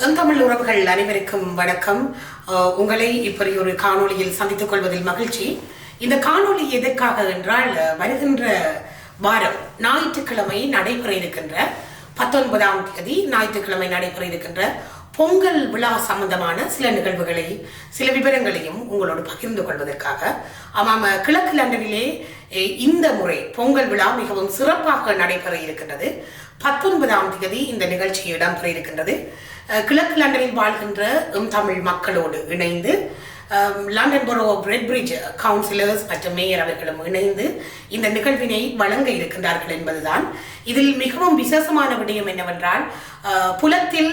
தமிழ் உறவுகள் அனைவருக்கும் வணக்கம். உங்களை இப்படி ஒரு காணொளியில் சந்தித்துக் கொள்வதில் மகிழ்ச்சி. இந்த காணொளி எதற்காக என்றால், வருகின்ற வாரம் ஞாயிற்றுக்கிழமை நடைபெற இருக்கின்ற 19ஆம் தேதி ஞாயிற்றுக்கிழமை நடைபெற இருக்கின்ற பொங்கல் விழா சம்பந்தமான சில நிகழ்வுகளை, சில விவரங்களையும் உங்களோடு பகிர்ந்து கொள்வதற்காக. ஆமாம், கிழக்கு லண்டனிலே இந்த முறை பொங்கல் விழா மிகவும் சிறப்பாக நடைபெற இருக்கின்றது. 19ஆம் தேதி இந்த நிகழ்ச்சி இடம்பெற இருக்கின்றது. கிழக்கு லண்டனில் வாழ்கின்ற தமிழ் மக்களோடு இணைந்து லண்டன் பரோ ரெட் பிரிட்ஜ் கவுன்சிலர்ஸ் மற்றும் மேயர் அவர்களும் இணைந்து இந்த நிகழ்வினை வழங்க இருக்கின்றார்கள் என்பதுதான். இதில் மிகவும் விசேஷமான விடயம் என்னவென்றால், புலத்தில்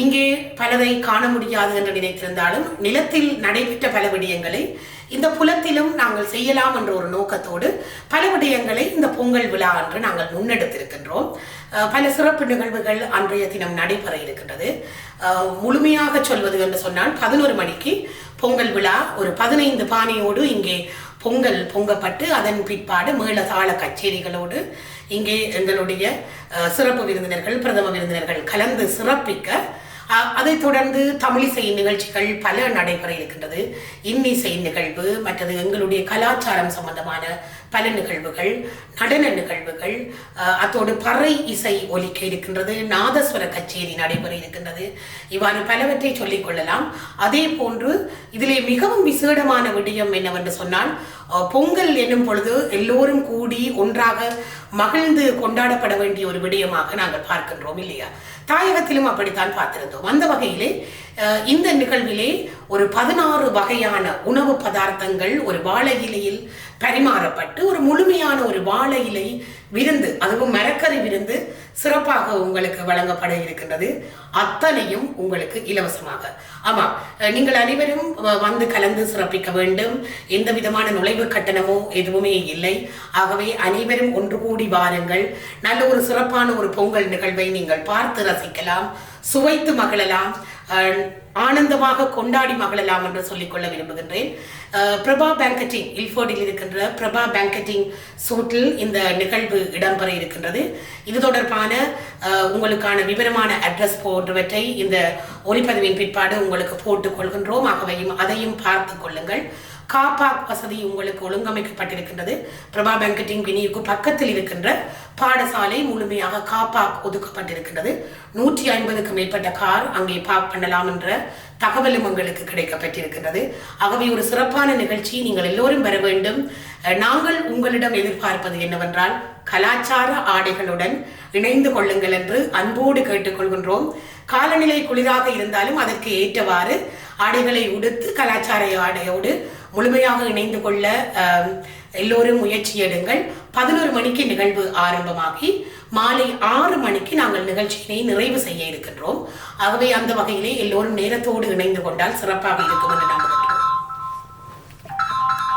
இங்கே பலதை காண முடியாது என்று நினைத்திருந்தாலும் நிலத்தில் நடைபெற்ற பல விடயங்களை இந்த புலத்திலும் நாங்கள் செய்யலாம் என்ற ஒரு நோக்கத்தோடு பல விடயங்களை இந்த பொங்கல் விழா அன்று நாங்கள் முன்னெடுத்திருக்கின்றோம். பல சிறப்பு நிகழ்வுகள் அன்றைய தினம் நடைபெற இருக்கின்றது. முழுமையாக சொல்வது என்று சொன்னால் 11 மணிக்கு பொங்கல் விழா ஒரு 15 பானையோடு இங்கே பொங்கல் பொங்கப்பட்டு அதன் பிற்பாடு மேளதாள கச்சேரிகளோடு இங்கே எங்களுடைய சிறப்பு விருந்தினர்கள், பிரதம விருந்தினர்கள் கலந்து சிறப்பிக்க, அதைத் தொடர்ந்து தமிழிசை நிகழ்ச்சிகள் பல நடைபெற இருக்கின்றது. இன்னிசை நிகழ்வு, மற்றது எங்களுடைய கலாச்சாரம் சம்பந்தமான பல நிகழ்வுகள், நடன நிகழ்வுகள், அத்தோடு பறை இசை ஒலிக்க இருக்கின்றது, நாதஸ்வர கச்சேரி நடைபெற இருக்கின்றது. இவ்வாறு பலவற்றை சொல்லிக் கொள்ளலாம். அதே போன்று இதிலே மிகவும் விசேடமான விடயம் என்னவென்று சொன்னால், பொங்கல் என்னும் பொழுது எல்லோரும் கூடி ஒன்றாக மகிழ்ந்து கொண்டாடப்பட வேண்டிய ஒரு விடயமாக நாங்கள் பார்க்கின்றோம் இல்லையா? தாயகத்திலும் அப்படித்தான் பார்த்திருந்தோம். அந்த வகையிலே இந்த நிகழ்விலே ஒரு 16 வகையான உணவு பதார்த்தங்கள் ஒரு வாழை இலையில் பரிமாறப்பட்டு ஒரு முழுமையான ஒரு வாழை இலை விருந்து, அதுவும் மரக்கறி விருந்து சிறப்பாக உங்களுக்கு வழங்கப்பட இருக்கின்றது. அத்தனையும் உங்களுக்கு இலவசமாக. ஆமாம், நீங்கள் அனைவரும் வந்து கலந்து சிறப்பிக்க வேண்டும். எந்த விதமான நுழைவு கட்டணமோ எதுவுமே இல்லை. ஆகவே அனைவரும் ஒன்று கூடி வாருங்கள். நல்ல ஒரு சிறப்பான ஒரு பொங்கல் நிகழ்வை நீங்கள் பார்த்து ரசிக்கலாம், சுவைத்து மகிழலாம், ஆனந்தமாக கொண்டாடி மகிழலாம் என்று சொல்லிக்கொள்ள விரும்புகின்றேன். பிரபா பேங்கட்டிங், இல்ஃபோர்டில் இருக்கின்ற பிரபா பேங்கட்டிங் சூட்டில் இந்த நிகழ்வு இடம்பெற இருக்கின்றது. இது தொடர்பான உங்களுக்கான விவரமான அட்ரஸ் போன்றவற்றை இந்த ஒலிப்பதிவின் பிற்பாடு உங்களுக்கு போட்டுக் கொள்கின்றோம். ஆகவே அதையும் பார்த்து கொள்ளுங்கள். காபாக் வசதி உங்களுக்கு ஒழுங்கமைக்கப்பட்டிருக்கின்றது. பிரபா பேங்கட்டிங் வினியுக்கு பக்கத்தில் இருக்கின்ற பாடசாலை முழுமையாக காபாக் ஒதுக்கப்பட்டிருக்கின்றது. 150க்கும் மேற்பட்ட கார் அங்கே பார்க் பண்ணலாம் என்ற தகவலும் உங்களுக்கு கிடைக்கப்பட்டிருக்கின்றது. ஆகவே ஒரு சிறப்பான நிகழ்ச்சி, நீங்கள் எல்லோரும் வர வேண்டும். நாங்கள் உங்களிடம் எதிர்பார்ப்பது என்னவென்றால், கலாச்சார ஆடைகளுடன் இணைந்து கொள்ளுங்கள் என்று அன்போடு கேட்டுக்கொள்கின்றோம். காலநிலை குளிராக இருந்தாலும் அதற்கு ஏற்றவாறு ஆடைகளை உடுத்து கலாச்சார ஆடையோடு முழுமையாக இணைந்து கொள்ள எல்லோரும் முயற்சி எடுங்கள். 11 மணிக்கு நிகழ்வு ஆரம்பமாகி மாலை 6 மணிக்கு நாங்கள் நிகழ்ச்சியினை நிறைவு செய்ய இருக்கின்றோம். ஆகவே அந்த வகையிலே எல்லோரும் நேரத்தோடு இணைந்து கொண்டால் சிறப்பாக இருக்கும் என்று நம்புகிறேன்.